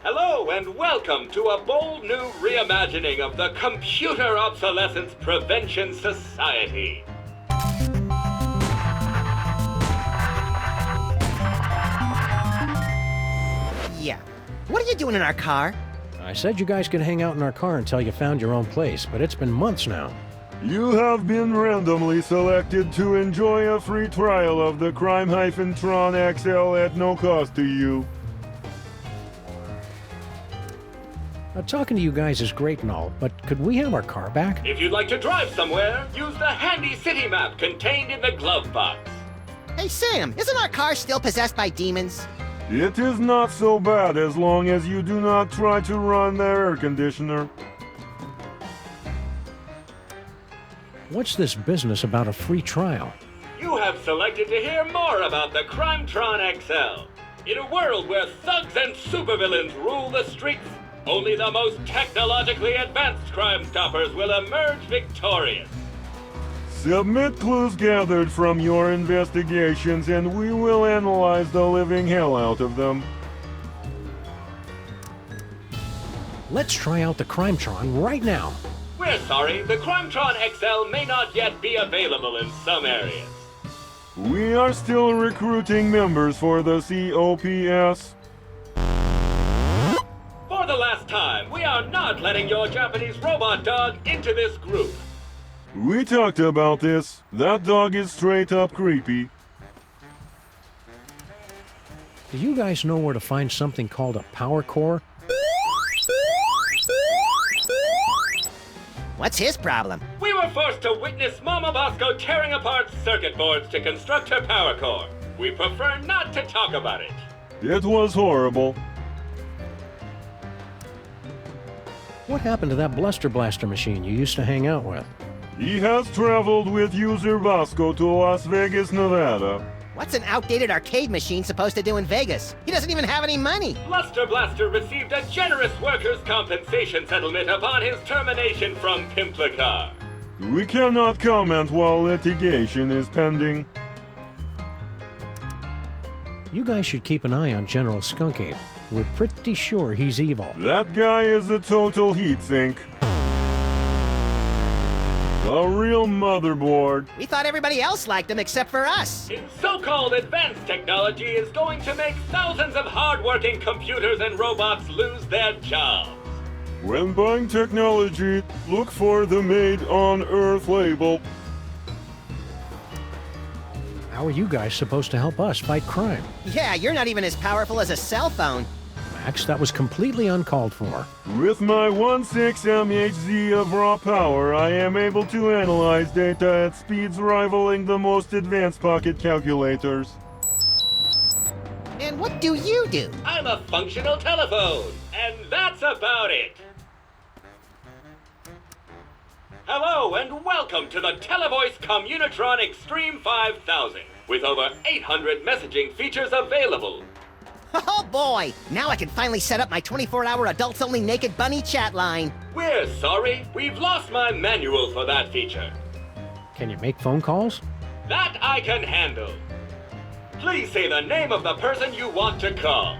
Hello and welcome to a bold new reimagining of the Computer Obsolescence Prevention Society. Yeah. What are you doing in our car? I said you guys could hang out in our car until you found your own place, but it's been months now. You have been randomly selected to enjoy a free trial of the Crime-Tron XL at no cost to you. Talking to you guys is great and all, but could we have our car back? If you'd like to drive somewhere, use the handy city map contained in the glove box. Hey, Sam, isn't our car still possessed by demons? It is not so bad as long as you do not try to run the air conditioner. What's this business about a free trial? You have selected to hear more about the Crime-Tron XL. In a world where thugs and supervillains rule the streets, only the most technologically advanced Crime Stoppers will emerge victorious. Submit clues gathered from your investigations and we will analyze the living hell out of them. Let's try out the Crime-Tron right now. We're sorry, the Crime-Tron XL may not yet be available in some areas. We are still recruiting members for the COPS. For the last time, we are not letting your Japanese robot dog into this group. We talked about this. That dog is straight up creepy. Do you guys know where to find something called a power core? What's his problem? We were forced to witness Mama Bosco tearing apart circuit boards to construct her power core. We prefer not to talk about it. It was horrible. What happened to that Bluster Blaster machine you used to hang out with? He has traveled with user Bosco to Las Vegas, Nevada. What's an outdated arcade machine supposed to do in Vegas? He doesn't even have any money. Bluster Blaster received a generous workers' compensation settlement upon his termination from Pimplicar. We cannot comment while litigation is pending. You guys should keep an eye on General Skunky. We're pretty sure he's evil. That guy is a total heatsink. A real motherboard. We thought everybody else liked him except for us. His so-called advanced technology is going to make thousands of hard-working computers and robots lose their jobs. When buying technology, look for the Made on Earth label. How are you guys supposed to help us fight crime? Yeah, you're not even as powerful as a cell phone. Max, that was completely uncalled for. With my 1.6 MHz of raw power, I am able to analyze data at speeds rivaling the most advanced pocket calculators. And what do you do? I'm a functional telephone, and that's about it. Hello and welcome to the Televoice Communitron Extreme 5000, with over 800 messaging features available. Oh boy! Now I can finally set up my 24-hour adults-only naked bunny chat line. We're sorry, we've lost my manual for that feature. Can you make phone calls? That I can handle. Please say the name of the person you want to call.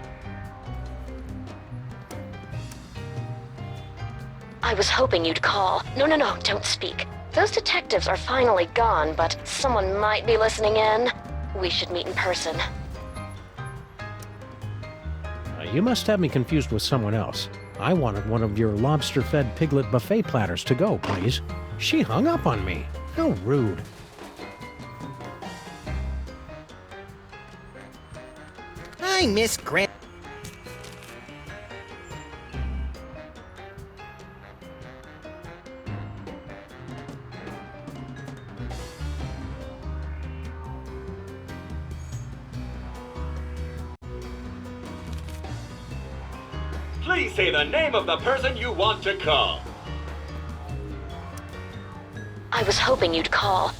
I was hoping you'd call. No, don't speak. Those detectives are finally gone, but someone might be listening in. We should meet in person. You must have me confused with someone else. I wanted one of your lobster-fed piglet buffet platters to go, please. She hung up on me. How rude. Hi, Miss Grant. Please say the name of the person you want to call. I was hoping you'd call.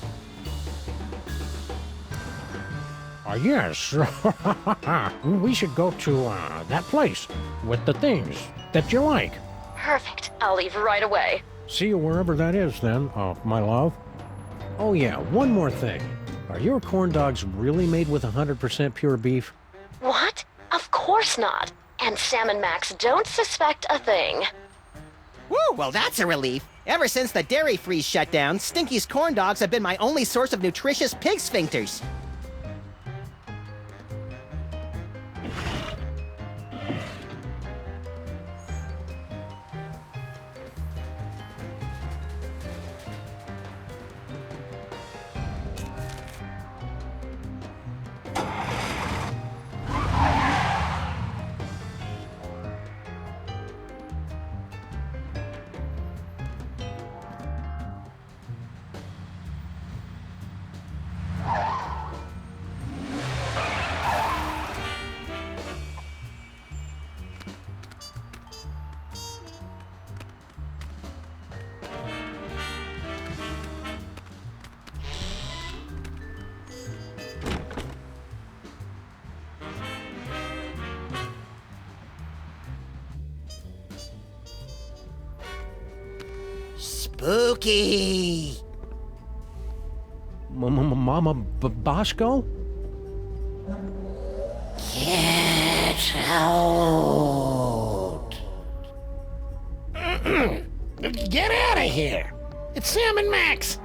Yes. We should go to that place with the things that you like. Perfect. I'll leave right away. See you wherever that is then, my love. Oh yeah, one more thing. Are your corn dogs really made with 100% pure beef? What? Of course not. And Sam and Max don't suspect a thing. Woo, well that's a relief. Ever since the dairy freeze shut down, Stinky's corn dogs have been my only source of nutritious pig sphincters. Spooky! Mama Bosco? Get out! Get out of here! It's Sam and Max!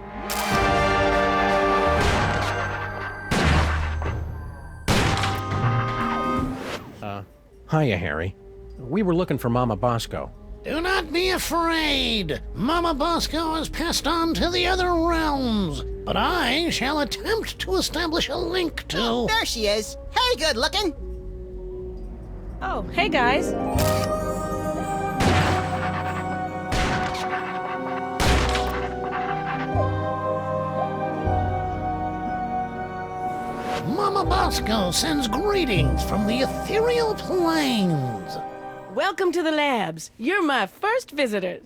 Hiya, Harry. We were looking for Mama Bosco. Do not be afraid! Mama Bosco has passed on to the other realms, but I shall attempt to establish a link to... There she is. Hey, good looking. Oh, hey guys. Mama Bosco sends greetings from the ethereal plains. Welcome to the labs. You're my first visitors.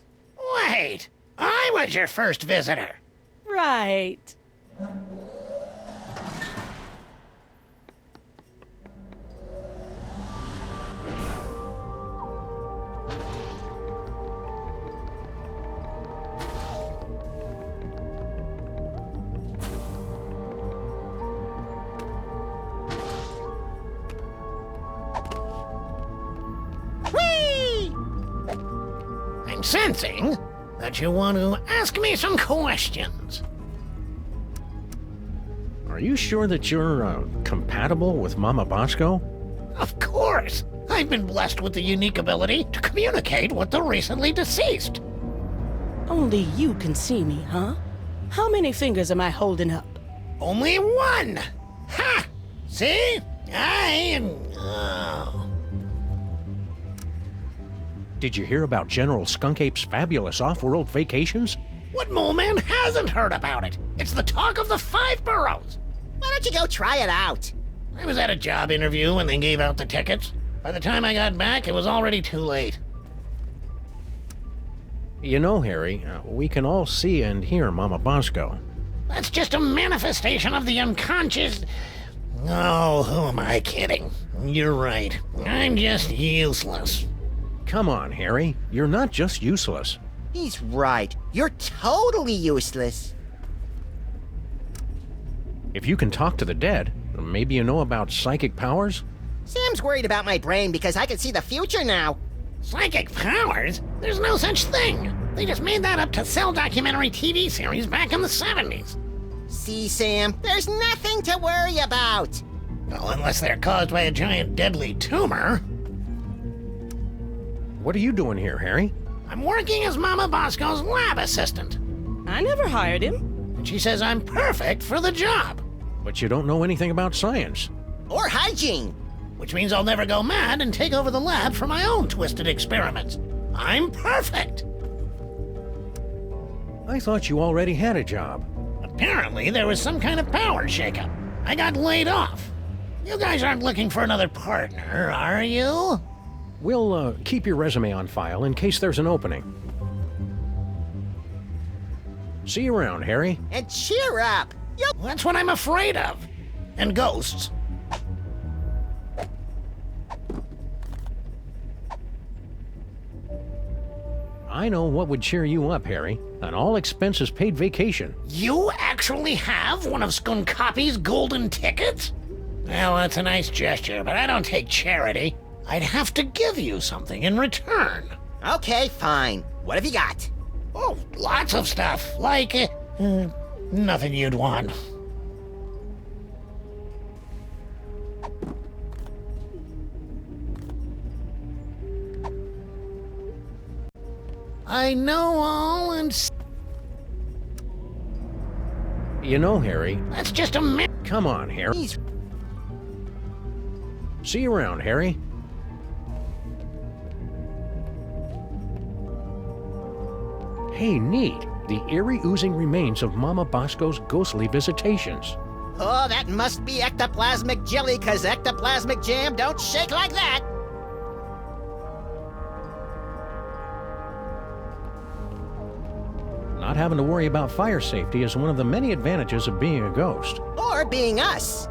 Wait, I was your first visitor. Right. I'm sensing that you want to ask me some questions. Are you sure that you're compatible with Mama Bosco? Of course. I've been blessed with the unique ability to communicate with the recently deceased. Only you can see me, huh? How many fingers am I holding up? Only one! Ha! See? I am... Oh. Did you hear about General Skunkape's fabulous off-world vacations? What mole man hasn't heard about it? It's the talk of the 5 boroughs. Why don't you go try it out? I was at a job interview when they gave out the tickets. By the time I got back, it was already too late. You know, Harry, we can all see and hear Mama Bosco. That's just a manifestation of the unconscious... Oh, who am I kidding? You're right. I'm just useless. Come on, Harry. You're not just useless. He's right. You're totally useless. If you can talk to the dead, maybe you know about psychic powers? Sam's worried about my brain because I can see the future now. Psychic powers? There's no such thing. They just made that up to sell documentary TV series back in the 70s. See, Sam, there's nothing to worry about. Well, unless they're caused by a giant deadly tumor. What are you doing here, Harry? I'm working as Mama Bosco's lab assistant. I never hired him. And she says I'm perfect for the job. But you don't know anything about science. Or hygiene. Which means I'll never go mad and take over the lab for my own twisted experiments. I'm perfect. I thought you already had a job. Apparently, there was some kind of power shakeup. I got laid off. You guys aren't looking for another partner, are you? We'll keep your resume on file in case there's an opening. See you around, Harry. And cheer up. That's what I'm afraid of. And ghosts. I know what would cheer you up, Harry. An all-expenses-paid vacation. You actually have one of Skunkape's golden tickets? Well, that's a nice gesture, but I don't take charity. I'd have to give you something in return. Okay, fine. What have you got? Oh, lots of stuff, like, nothing you'd want. I know all and... You know, Harry. That's just a minute. Come on, Harry. He's... See you around, Harry. Hey, neat. The eerie oozing remains of Mama Bosco's ghostly visitations. Oh, that must be ectoplasmic jelly, 'cause ectoplasmic jam don't shake like that. Not having to worry about fire safety is one of the many advantages of being a ghost. Or being us.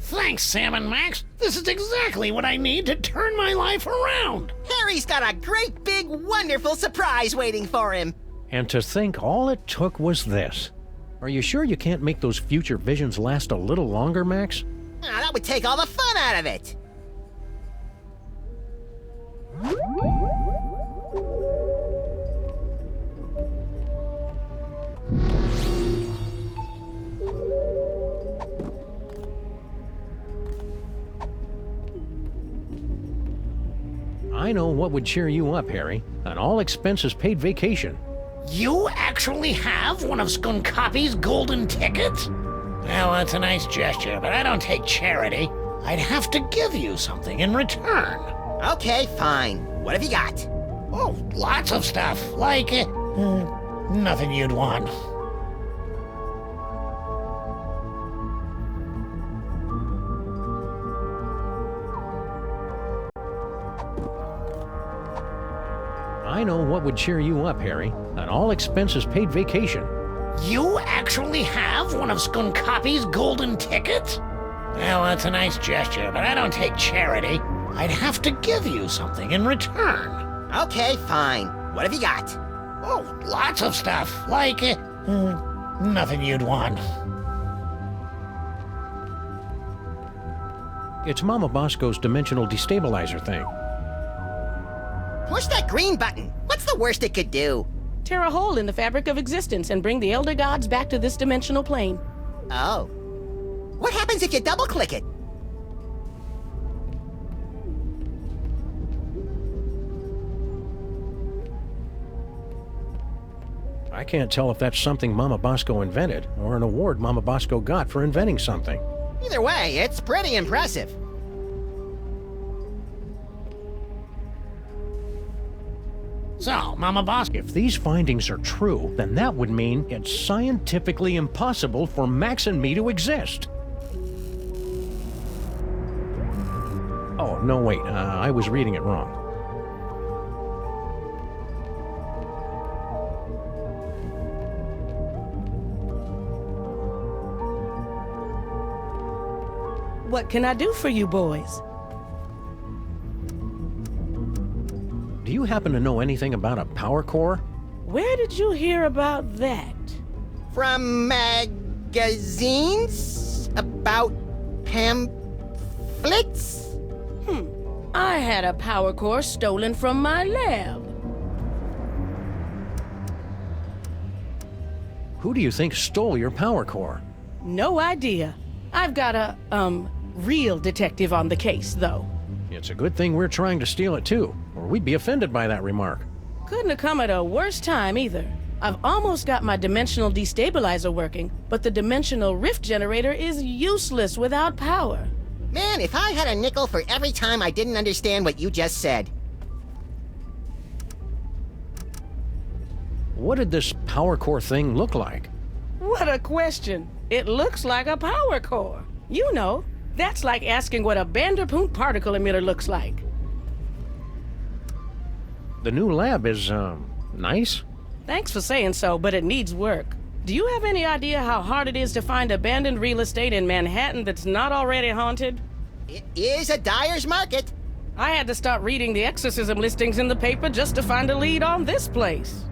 Thanks, Sam and Max. This is exactly what I need to turn my life around. Harry's got a great big wonderful surprise waiting for him. And to think all it took was this. Are you sure you can't make those future visions last a little longer, Max? Ah, that would take all the fun out of it. I know what would cheer you up, Harry. An all-expenses-paid vacation. You actually have one of Skunkoppi's golden tickets? Well, that's a nice gesture, but I don't take charity. I'd have to give you something in return. Okay, fine. What have you got? Oh, lots of stuff, like, nothing you'd want. I know what would cheer you up, Harry. An all-expenses-paid vacation. You actually have one of Skunkoppi's golden tickets? Well, that's a nice gesture, but I don't take charity. I'd have to give you something in return. Okay, fine. What have you got? Oh, lots of stuff, like, nothing you'd want. It's Mama Bosco's dimensional destabilizer thing. Push that green button. What's the worst it could do? Tear a hole in the fabric of existence and bring the elder gods back to this dimensional plane. Oh. What happens if you double-click it? I can't tell if that's something Mama Bosco invented, or an award Mama Bosco got for inventing something. Either way, it's pretty impressive. So, Mama Bosco, If these findings are true, then that would mean it's scientifically impossible for Max and me to exist. Oh, no, wait, I was reading it wrong. What can I do for you boys? Do you happen to know anything about a power core? Where did you hear about that? From magazines? About pamphlets? I had a power core stolen from my lab. Who do you think stole your power core? No idea. I've got a, real detective on the case, though. It's a good thing we're trying to steal it too, or we'd be offended by that remark. Couldn't have come at a worse time, either. I've almost got my dimensional destabilizer working, but the dimensional rift generator is useless without power. Man, if I had a nickel for every time I didn't understand what you just said. What did this power core thing look like? What a question. It looks like a power core. You know, that's like asking what a Vanderpunt particle emitter looks like. The new lab is, nice? Thanks for saying so, but it needs work. Do you have any idea how hard it is to find abandoned real estate in Manhattan that's not already haunted? It is a dyer's market. I had to start reading the exorcism listings in the paper just to find a lead on this place.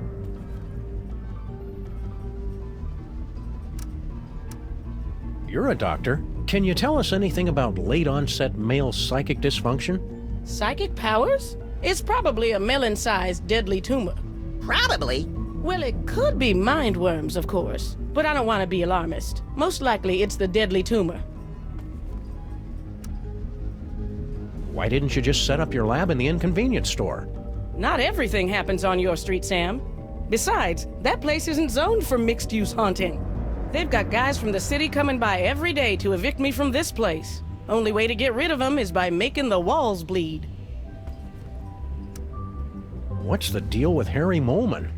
You're a doctor. Can you tell us anything about late-onset male psychic dysfunction? Psychic powers? It's probably a melon-sized deadly tumor. Probably. Well, it could be mind worms, of course, but I don't want to be alarmist. Most likely it's the deadly tumor. Why didn't you just set up your lab in the inconvenience store? Not everything happens on your street, Sam. Besides, that place isn't zoned for mixed-use haunting. They've got guys from the city coming by every day to evict me from this place. Only way to get rid of them is by making the walls bleed. What's the deal with Harry Molman?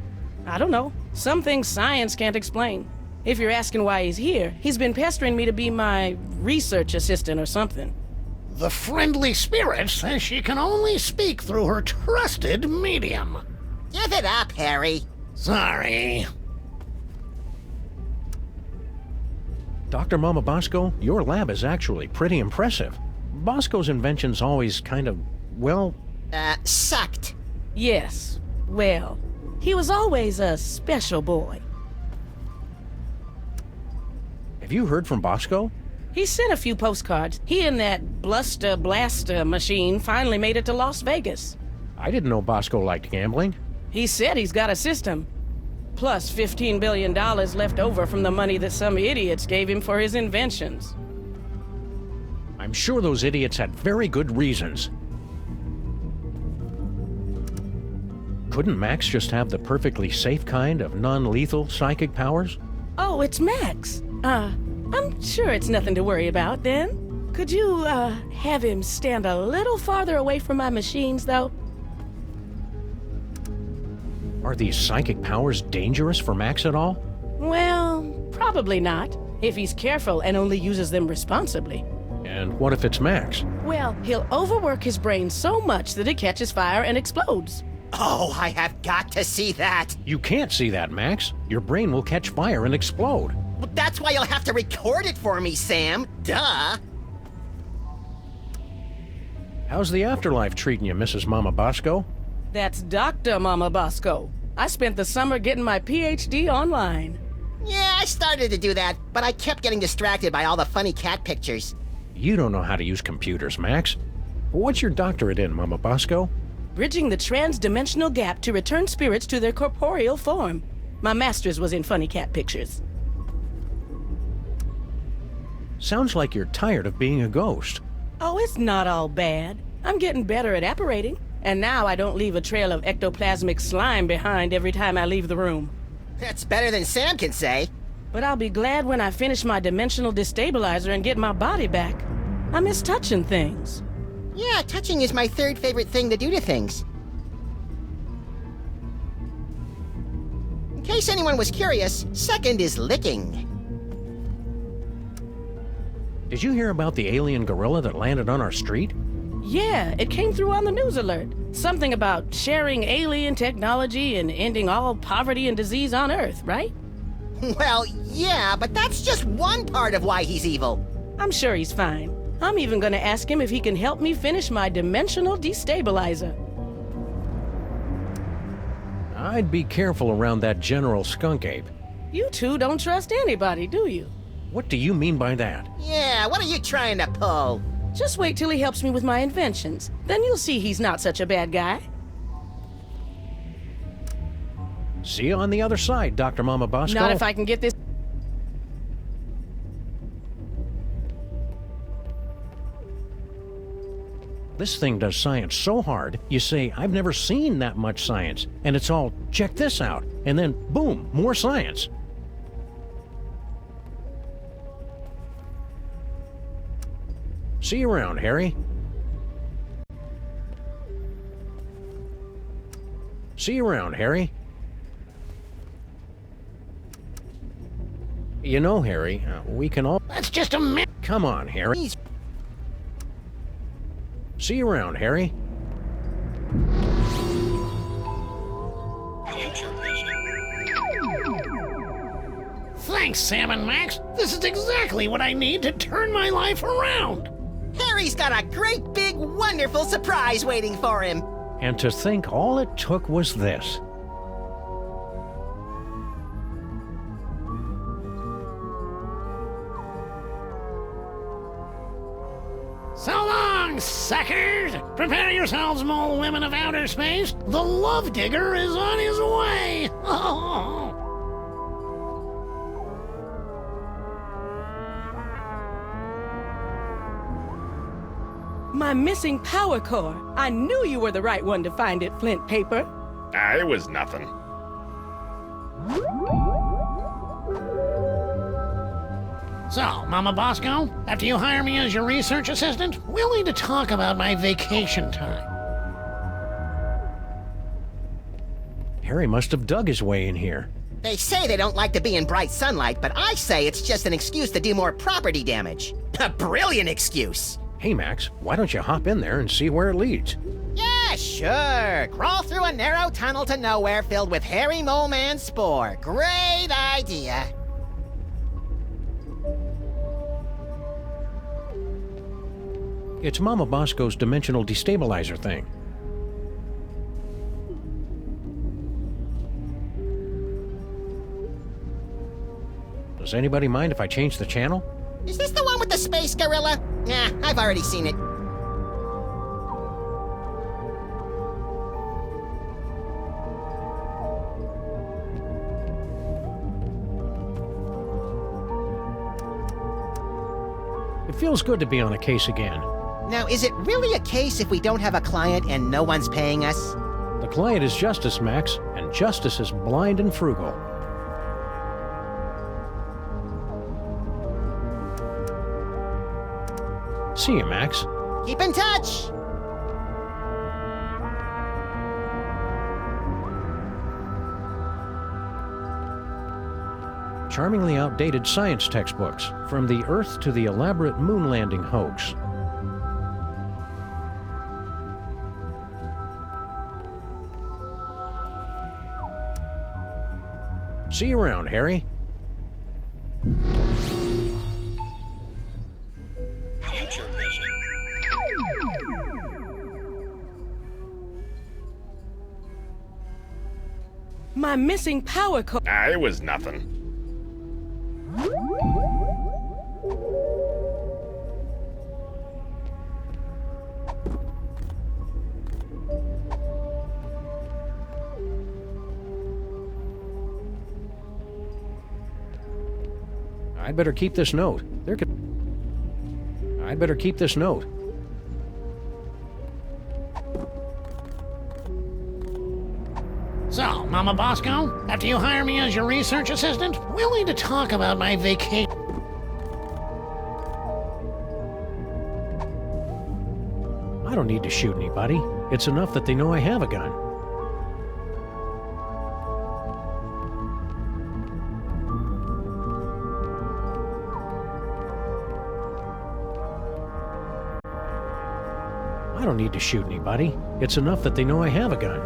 I don't know. Some things science can't explain. If you're asking why he's here, he's been pestering me to be my research assistant or something. The friendly spirit says she can only speak through her trusted medium. Give it up, Harry. Sorry. Dr. Mama Bosco, your lab is actually pretty impressive. Bosco's inventions always kind of, well... Sucked. Yes. Well, he was always a special boy. Have you heard from Bosco? He sent a few postcards. He and that Bluster Blaster machine finally made it to Las Vegas. I didn't know Bosco liked gambling. He said he's got a system. Plus $15 billion left over from the money that some idiots gave him for his inventions. I'm sure those idiots had very good reasons. Couldn't Max just have the perfectly safe kind of non-lethal psychic powers? Oh, it's Max. I'm sure it's nothing to worry about, then. Could you, have him stand a little farther away from my machines, though? Are these psychic powers dangerous for Max at all? Well, probably not, if he's careful and only uses them responsibly. And what if it's Max? Well, he'll overwork his brain so much that it catches fire and explodes. Oh, I have got to see that. You can't see that, Max. Your brain will catch fire and explode. Well, that's why you'll have to record it for me, Sam. Duh. How's the afterlife treating you, Mrs. Mama Bosco? That's Dr. Mama Bosco. I spent the summer getting my PhD online. Yeah, I started to do that, but I kept getting distracted by all the funny cat pictures. You don't know how to use computers, Max. What's your doctorate in, Mama Bosco? Bridging the trans-dimensional gap to return spirits to their corporeal form. My master's was in funny cat pictures. Sounds like you're tired of being a ghost. Oh, it's not all bad. I'm getting better at apparating. And now I don't leave a trail of ectoplasmic slime behind every time I leave the room. That's better than Sam can say. But I'll be glad when I finish my dimensional destabilizer and get my body back. I miss touching things. Yeah, touching is my third favorite thing to do to things. In case anyone was curious, second is licking. Did you hear about the alien gorilla that landed on our street? Yeah, it came through on the news alert. Something about sharing alien technology and ending all poverty and disease on Earth, right? Well, yeah, but that's just one part of why he's evil. I'm sure he's fine. I'm even gonna ask him if he can help me finish my dimensional destabilizer. I'd be careful around that General Skunk Ape. You two don't trust anybody, do you? What do you mean by that? Yeah, what are you trying to pull? Just wait till he helps me with my inventions. Then you'll see he's not such a bad guy. See you on the other side, Dr. Mama Bosco. Not if I can get this. This thing does science so hard, you say, I've never seen that much science. And it's all, check this out. And then, boom, more science. See you around, Harry. See you around, Harry. You know, Harry, we can all... That's just a minute. Come on, Harry. See you around, Harry. Future vision. Thanks, Sam and Max. This is exactly what I need to turn my life around. Harry's got a great big wonderful surprise waiting for him. And to think all it took was this. So long, suckers! Prepare yourselves, mole women of outer space. The Love Digger is on his way. Oh. My missing power core. I knew you were the right one to find it, Flint Paper. It was nothing. So, Mama Bosco, after you hire me as your research assistant, we'll need to talk about my vacation time. Harry must have dug his way in here. They say they don't like to be in bright sunlight, but I say it's just an excuse to do more property damage. A brilliant excuse. Hey, Max, why don't you hop in there and see where it leads? Yeah, sure. Crawl through a narrow tunnel to nowhere filled with hairy mole man spore. Great idea. It's Mama Bosco's dimensional destabilizer thing. Does anybody mind if I change the channel? Is this the one with the space gorilla? Nah, I've already seen it. It feels good to be on a case again. Now, is it really a case if we don't have a client and no one's paying us? The client is Justice, Max, and Justice is blind and frugal. See you, Max. Keep in touch! Charmingly outdated science textbooks, from the Earth to the elaborate moon landing hoax. See you around, Harry. Future vision. My missing power core. It was nothing. I'd better keep this note. I'd better keep this note. So, Mama Bosco, after you hire me as your research assistant, we'll need to talk about my vacation. I don't need to shoot anybody. It's enough that they know I have a gun. I don't need to shoot anybody. It's enough that they know I have a gun.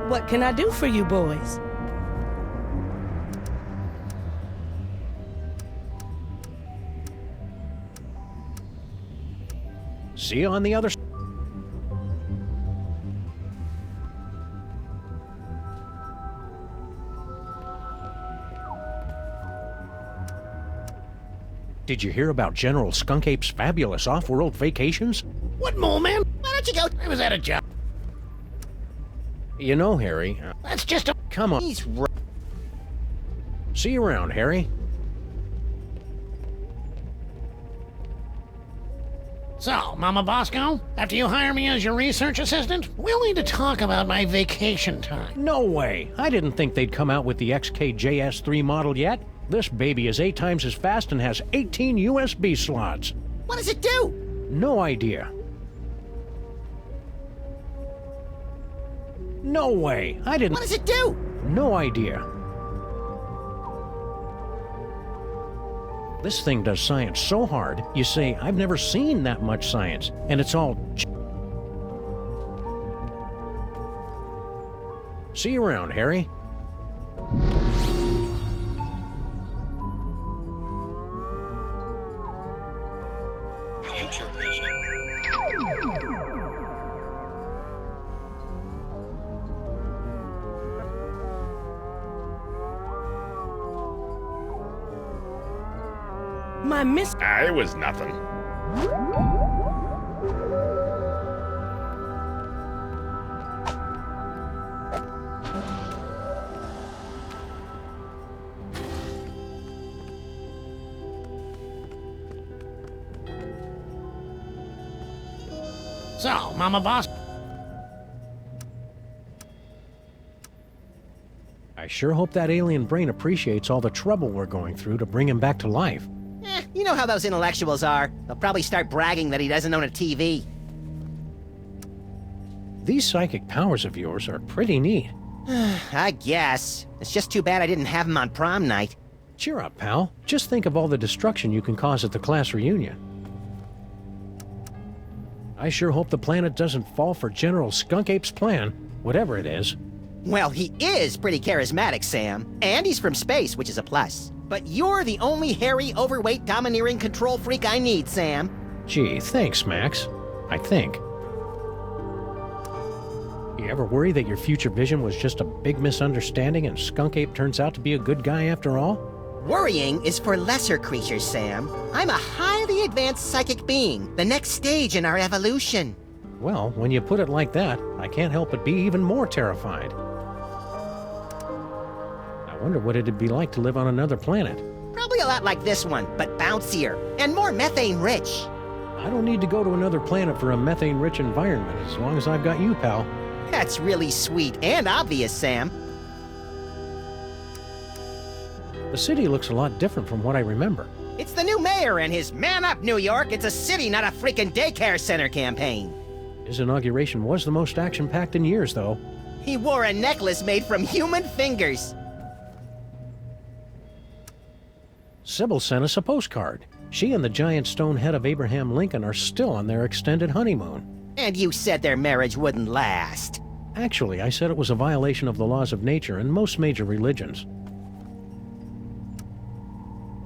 What can I do for you boys? See you on the other side. Did you hear about General Skunkape's fabulous off-world vacations? What, mole man? Why don't you go? I was at a job. You know, Harry. That's just a... Come on. He's right. See you around, Harry. So, Mama Bosco, after you hire me as your research assistant, we'll need to talk about my vacation time. No way. I didn't think they'd come out with the XKJS3 model yet. This baby is 8 times as fast and has 18 USB slots. What does it do? No idea. No way. I didn't... What does it do? No idea. This thing does science so hard, you say, I've never seen that much science, and it's all... See you around, Harry. Future vision. My miss. It was nothing. So, Mama Boss. I sure hope that alien brain appreciates all the trouble we're going through to bring him back to life. You know how those intellectuals are. They'll probably start bragging that he doesn't own a TV. These psychic powers of yours are pretty neat. I guess. It's just too bad I didn't have him on prom night. Cheer up, pal. Just think of all the destruction you can cause at the class reunion. I sure hope the planet doesn't fall for General Skunk Ape's plan, whatever it is. Well, he is pretty charismatic, Sam. And he's from space, which is a plus. But you're the only hairy, overweight, domineering control freak I need, Sam. Gee, thanks, Max. I think. You ever worry that your future vision was just a big misunderstanding and Skunk Ape turns out to be a good guy after all? Worrying is for lesser creatures, Sam. I'm a highly advanced psychic being, the next stage in our evolution. Well, when you put it like that, I can't help but be even more terrified. I wonder what it'd be like to live on another planet. Probably a lot like this one, but bouncier and more methane-rich. I don't need to go to another planet for a methane-rich environment as long as I've got you, pal. That's really sweet and obvious, Sam. The city looks a lot different from what I remember. It's the new mayor and his Man Up, New York. It's a city, not a freaking daycare center campaign. His inauguration was the most action-packed in years, though. He wore a necklace made from human fingers. Sybil sent us a postcard. She and the giant stone head of Abraham Lincoln are still on their extended honeymoon. And you said their marriage wouldn't last. Actually, I said it was a violation of the laws of nature and most major religions.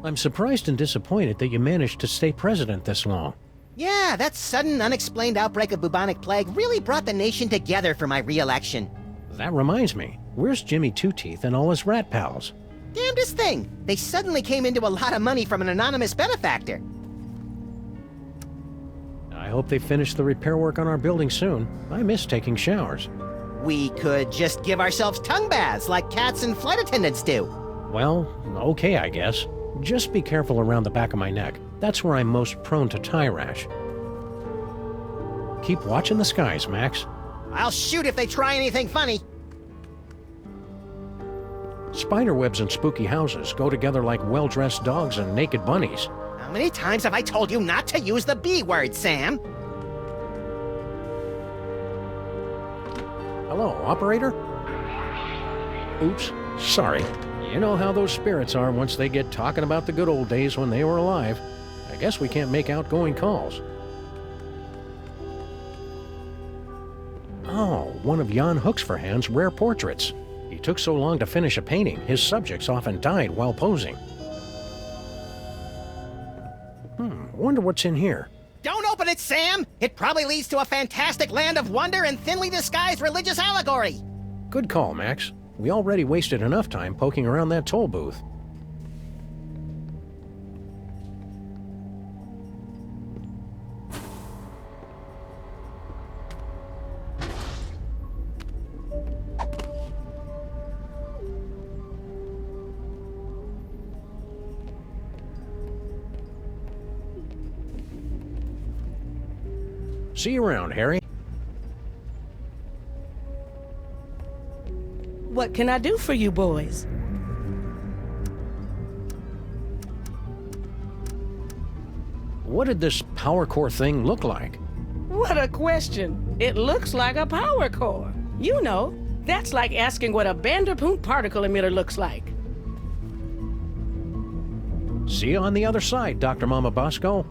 I'm surprised and disappointed that you managed to stay president this long. Yeah, that sudden, unexplained outbreak of bubonic plague really brought the nation together for my re-election. That reminds me, where's Jimmy Two-Teeth and all his rat pals? Damnedest thing! They suddenly came into a lot of money from an anonymous benefactor. I hope they finish the repair work on our building soon. I miss taking showers. We could just give ourselves tongue baths like cats and flight attendants do. Well, okay, I guess. Just be careful around the back of my neck. That's where I'm most prone to tie rash. Keep watching the skies, Max. I'll shoot if they try anything funny. Spiderwebs and spooky houses go together like well-dressed dogs and naked bunnies. How many times have I told you not to use the B word, Sam? Hello, operator? Oops, sorry. You know how those spirits are once they get talking about the good old days when they were alive. I guess we can't make outgoing calls. Oh, one of Jan Hooksverhand's rare portraits. He took so long to finish a painting, his subjects often died while posing. Wonder what's in here. Don't open it, Sam! It probably leads to a fantastic land of wonder and thinly disguised religious allegory. Good call, Max. We already wasted enough time poking around that toll booth. See you around, Harry. What can I do for you boys? What did this power core thing look like? What a question. It looks like a power core. You know, that's like asking what a Vanderpool particle emitter looks like. See you on the other side, Dr. Mama Bosco.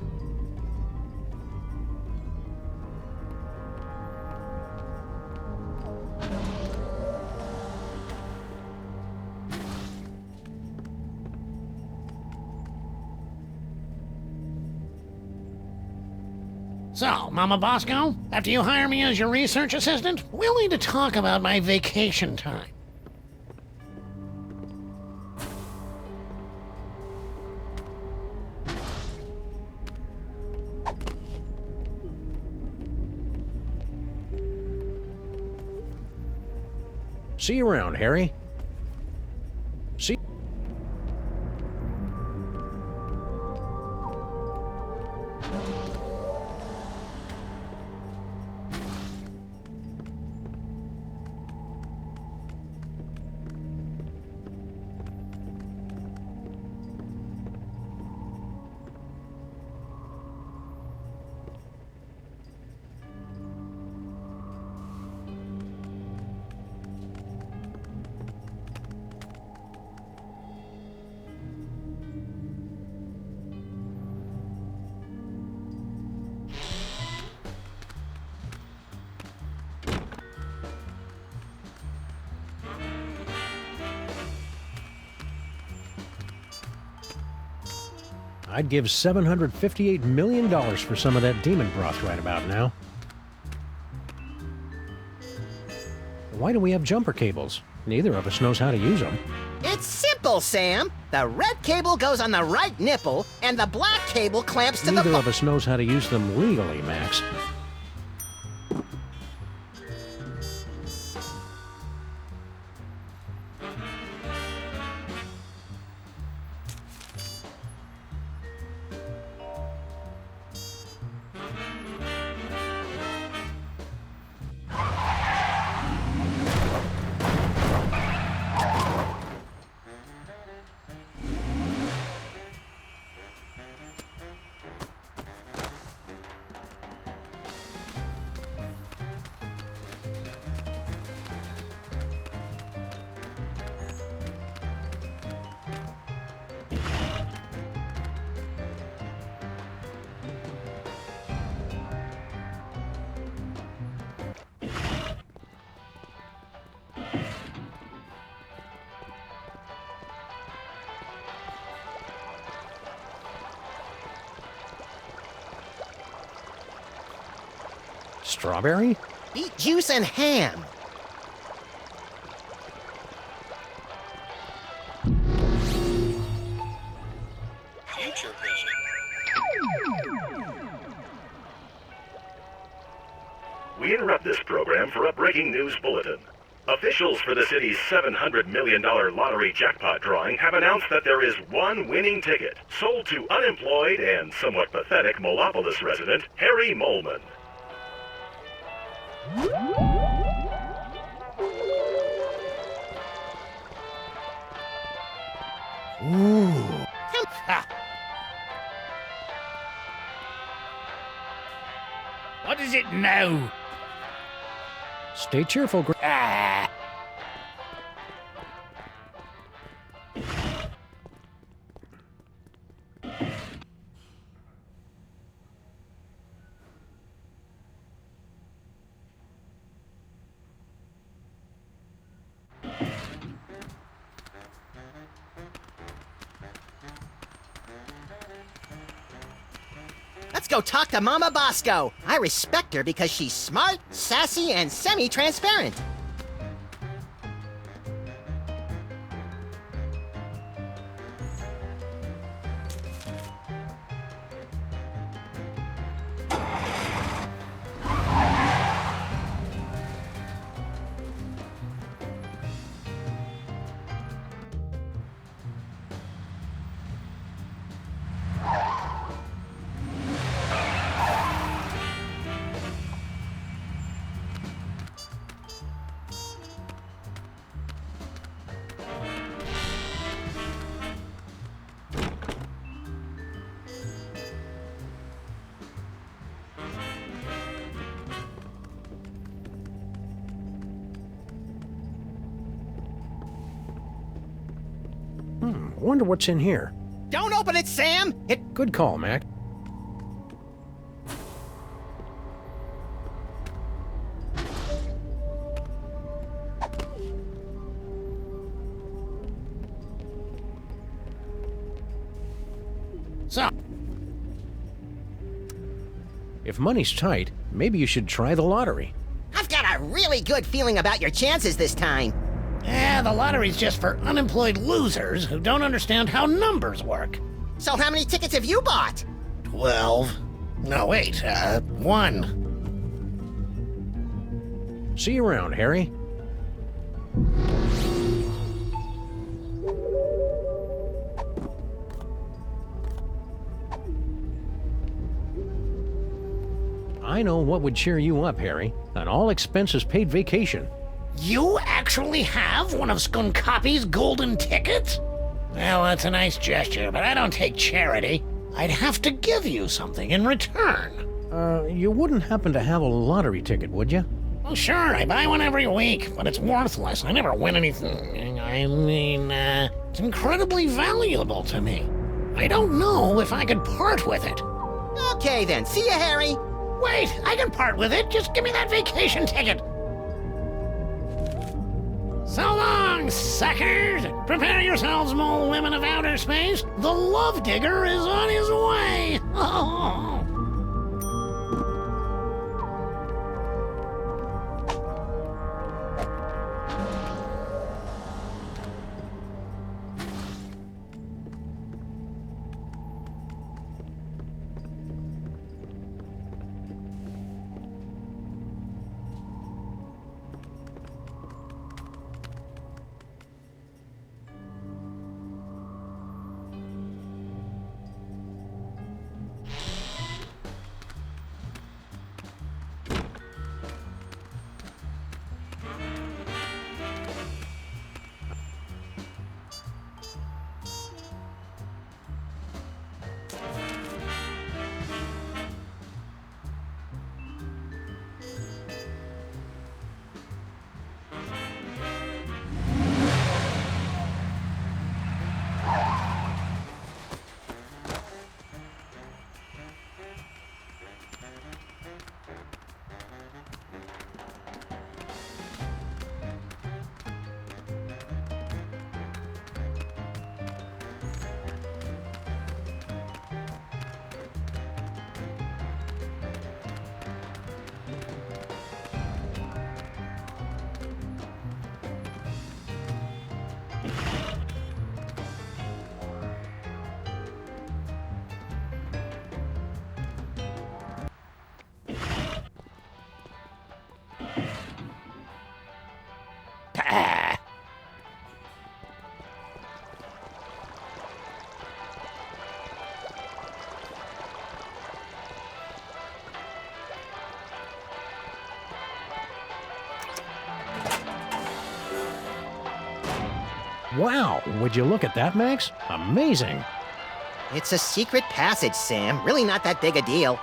So, Mama Bosco, after you hire me as your research assistant, we'll need to talk about my vacation time. See you around, Harry. See. I'd give $758 million for some of that demon broth right about now. Why do we have jumper cables? Neither of us knows how to use them. It's simple, Sam. The red cable goes on the right nipple, and the black cable clamps to Neither the... of us knows how to use them legally, Max. Strawberry? Beet juice and ham. Future vision. We interrupt this program for a breaking news bulletin. Officials for the city's $700 million lottery jackpot drawing have announced that there is one winning ticket sold to unemployed and somewhat pathetic Molopolis resident Harry Molman. Ooh. What is it now? Stay cheerful, Ah! Let's go talk to Mama Bosco. I respect her because she's smart, sassy, and semi-transparent. Wonder what's in here. Don't open it, Sam! Good call, Mac. So, If money's tight, maybe you should try the lottery. I've got a really good feeling about your chances this time. The lottery's just for unemployed losers who don't understand how numbers work. So how many tickets have you bought? 12. No, wait, 1. See you around, Harry. I know what would cheer you up, Harry. An all-expenses-paid vacation. You actually have one of Skunkoppy's golden tickets? Well, that's a nice gesture, but I don't take charity. I'd have to give you something in return. You wouldn't happen to have a lottery ticket, would you? Well, sure, I buy one every week, but it's worthless. I never win anything. I mean, it's incredibly valuable to me. I don't know if I could part with it. Okay then, see you, Harry. Wait, I can part with it. Just give me that vacation ticket. So long, suckers! Prepare yourselves, mole women of outer space. The love digger is on his way. Oh. Wow, would you look at that, Max? Amazing. It's a secret passage, Sam. Really not that big a deal.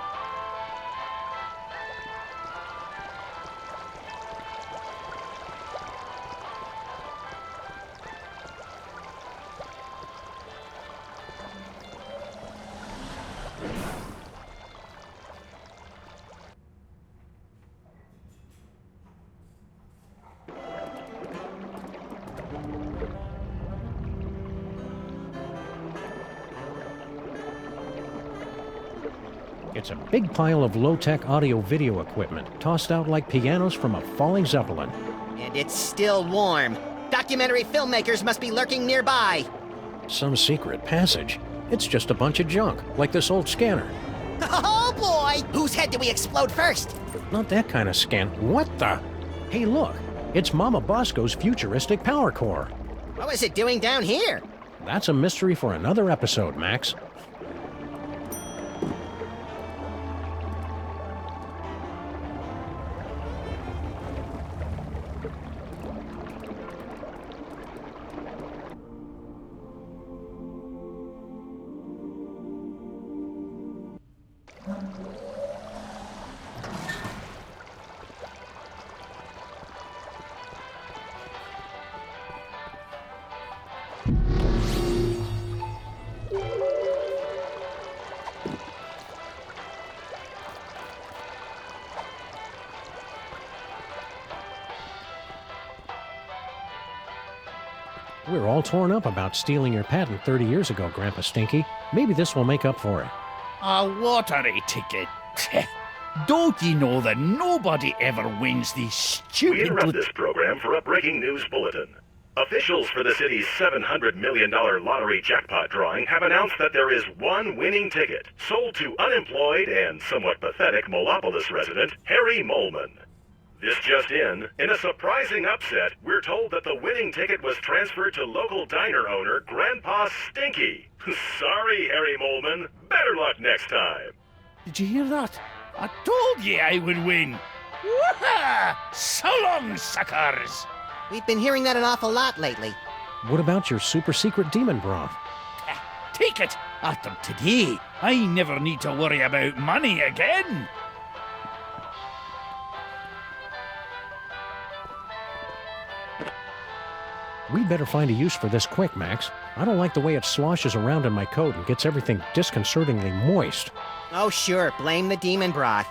It's a big pile of low-tech audio-video equipment, tossed out like pianos from a falling Zeppelin. And it's still warm. Documentary filmmakers must be lurking nearby. Some secret passage. It's just a bunch of junk, like this old scanner. Oh boy! Whose head did we explode first? Not that kind of scan. What the? Hey, look. It's Mama Bosco's futuristic power core. What was it doing down here? That's a mystery for another episode, Max. We're all torn up about stealing your patent 30 years ago, Grandpa Stinky. Maybe this will make up for it. A lottery ticket. Don't you know that nobody ever wins these We stupid... interrupt this program for a breaking news bulletin. Officials for the city's $700 million lottery jackpot drawing have announced that there is one winning ticket sold to unemployed and somewhat pathetic Molopolis resident Harry Molman. This just in a surprising upset, we're told that the winning ticket was transferred to local diner owner Grandpa Stinky. Sorry, Harry Molman. Better luck next time. Did you hear that? I told you I would win. Woohoo! So long, suckers! We've been hearing that an awful lot lately. What about your super secret demon broth? Take it! After today, I never need to worry about money again. We'd better find a use for this quick, Max. I don't like the way it sloshes around in my coat and gets everything disconcertingly moist. Oh, sure, blame the demon broth.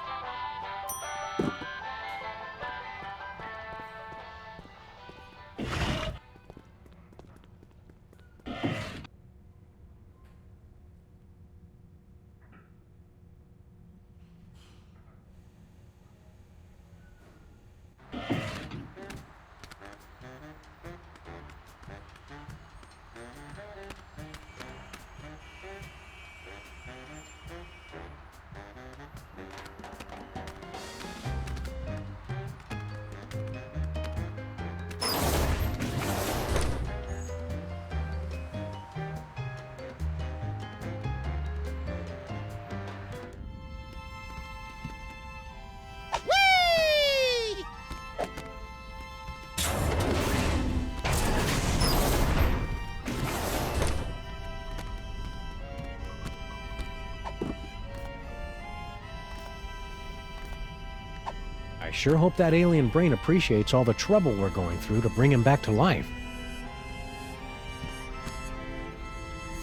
I sure hope that alien brain appreciates all the trouble we're going through to bring him back to life.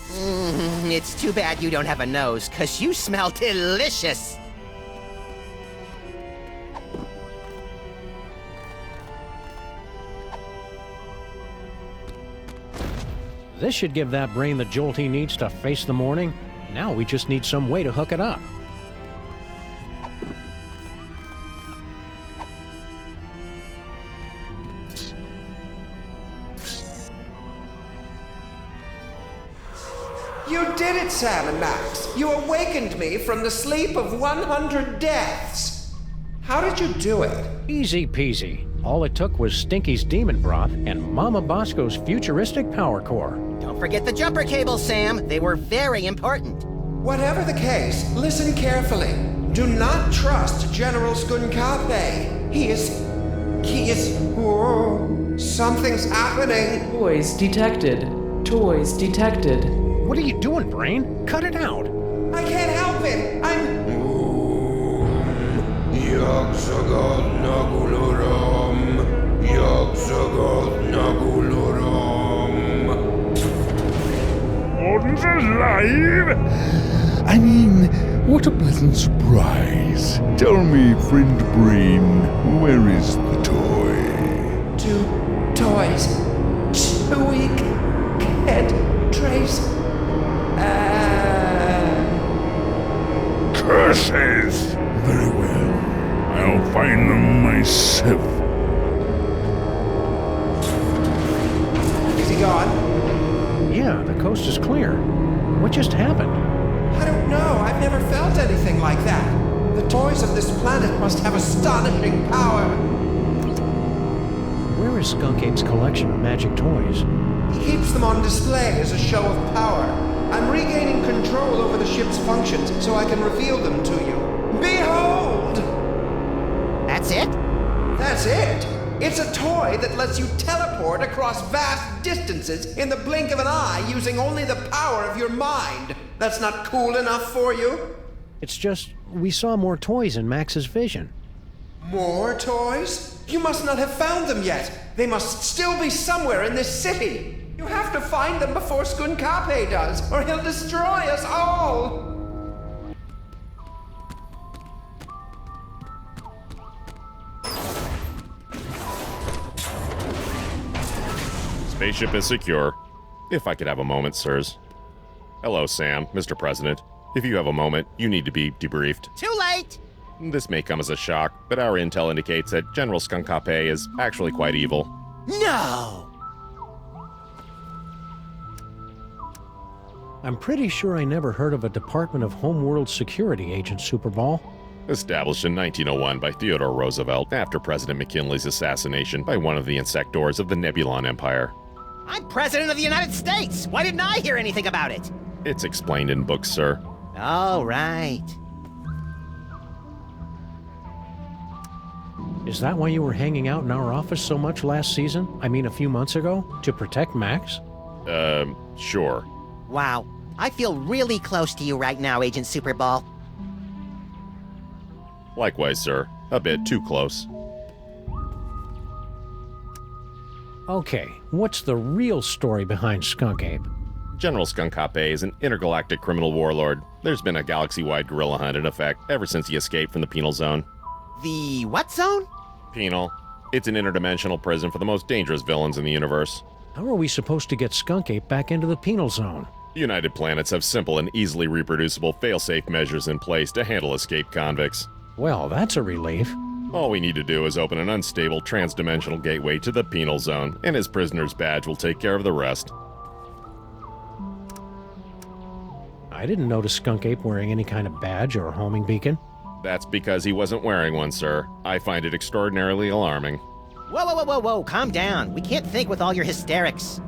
It's too bad you don't have a nose, 'cause you smell delicious. This should give that brain the jolt he needs to face the morning. Now we just need some way to hook it up. You did it, Sam and Max. You awakened me from the sleep of 100 deaths. How did you do it? Easy peasy. All it took was Stinky's demon broth and Mama Bosco's futuristic power core. Don't forget the jumper cables, Sam. They were very important. Whatever the case, listen carefully. Do not trust General Skunkape. He is... Whoa. Something's happening. Toys detected. Toys detected. What are you doing, brain? Cut it out. I can't help it. I'm... Yagsagat Naguluram. Yagsagat Naguluram. Gordon's alive? I mean, what a pleasant surprise. Tell me, friend Brain, where is the toy? 2 toys. 2 weak head trays. Curses! Very well. I'll find them myself. Is he gone? Yeah, the coast is clear. What just happened? I don't know. I've never felt anything like that. The toys of this planet must have astonishing power. Where is Skunk Ape's collection of magic toys? He keeps them on display as a show of power. I'm regaining control over the ship's functions so I can reveal them to you. Behold! That's it? That's it! It's a toy that lets you teleport across vast distances in the blink of an eye using only the power of your mind. That's not cool enough for you? It's just, we saw more toys in Max's vision. More toys? You must not have found them yet. They must still be somewhere in this city. You have to find them before Skunkape does, or he'll destroy us all! Spaceship is secure. If I could have a moment, sirs. Hello, Sam, Mr. President. If you have a moment, you need to be debriefed. Too late! This may come as a shock, but our intel indicates that General Skunk Ape is actually quite evil. No! I'm pretty sure I never heard of a Department of Homeworld Security agent, Superball. Established in 1901 by Theodore Roosevelt after President McKinley's assassination by one of the insectors of the Nebulon Empire. I'm President of the United States! Why didn't I hear anything about it? It's explained in books, sir. Oh, right. Is that why you were hanging out in our office so much last season? I mean, a few months ago? To protect Max? Sure. Wow. I feel really close to you right now, Agent Superball. Likewise, sir. A bit too close. Okay, what's the real story behind Skunk Ape? General Skunk Ape is an intergalactic criminal warlord. There's been a galaxy-wide guerrilla hunt in effect ever since he escaped from the penal zone. The what zone? Penal. It's an interdimensional prison for the most dangerous villains in the universe. How are we supposed to get Skunk Ape back into the penal zone? United Planets have simple and easily reproducible fail-safe measures in place to handle escaped convicts. Well, that's a relief. All we need to do is open an unstable trans-dimensional gateway to the penal zone, and his prisoner's badge will take care of the rest. I didn't notice Skunk Ape wearing any kind of badge or homing beacon. That's because he wasn't wearing one, sir. I find it extraordinarily alarming. Whoa, whoa, whoa, whoa, whoa, calm down. We can't think with all your hysterics.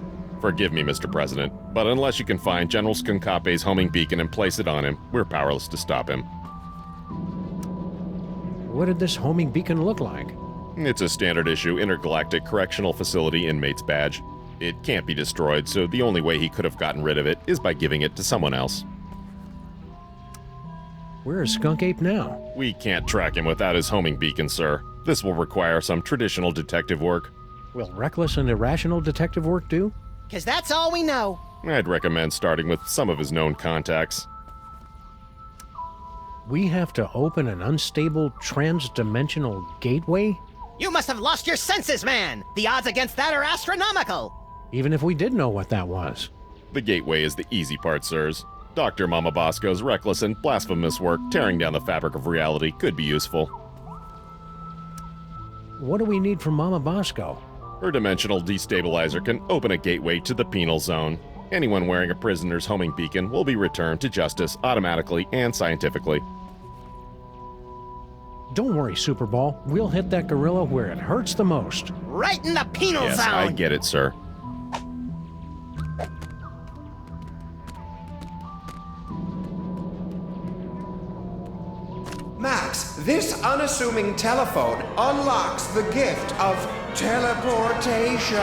Forgive me, Mr. President, but unless you can find General Skunk Ape's homing beacon and place it on him, we're powerless to stop him. What did this homing beacon look like? It's a standard-issue intergalactic correctional facility inmate's badge. It can't be destroyed, so the only way he could have gotten rid of it is by giving it to someone else. Where is Skunk Ape now? We can't track him without his homing beacon, sir. This will require some traditional detective work. Will reckless and irrational detective work do? 'Cause that's all we know. I'd recommend starting with some of his known contacts. We have to open an unstable trans-dimensional gateway? You must have lost your senses, man! The odds against that are astronomical! Even if we did know what that was. The gateway is the easy part, sirs. Dr. Mama Bosco's reckless and blasphemous work tearing down the fabric of reality could be useful. What do we need from Mama Bosco? Her dimensional destabilizer can open a gateway to the penal zone. Anyone wearing a prisoner's homing beacon will be returned to justice automatically and scientifically. Don't worry, Superball. We'll hit that gorilla where it hurts the most. Right in the penal Yes, zone! I get it, sir. Max, this unassuming telephone unlocks the gift of teleportation.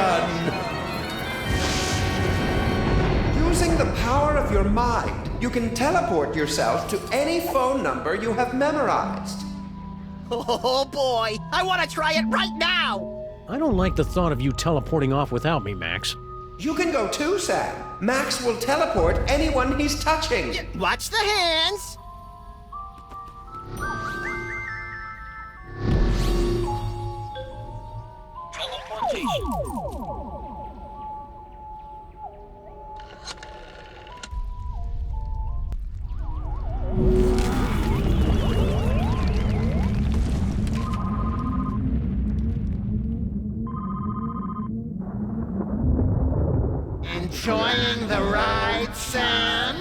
Using the power of your mind, you can teleport yourself to any phone number you have memorized. Oh boy, I want to try it right now! I don't like the thought of you teleporting off without me, Max. You can go too, Sam. Max will teleport anyone he's touching. Watch the hands! Enjoying the ride, Sam?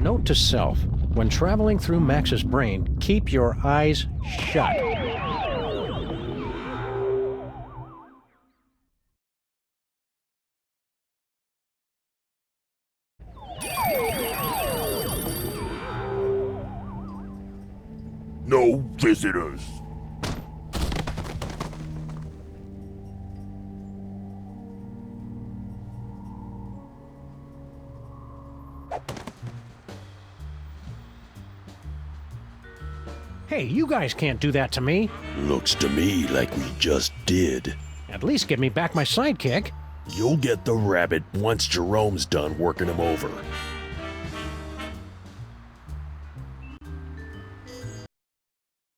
Note to self, when traveling through Max's brain, keep your eyes shut. No visitors. Hey, you guys can't do that to me. Looks to me like we just did. At least give me back my sidekick. You'll get the rabbit once Jerome's done working him over.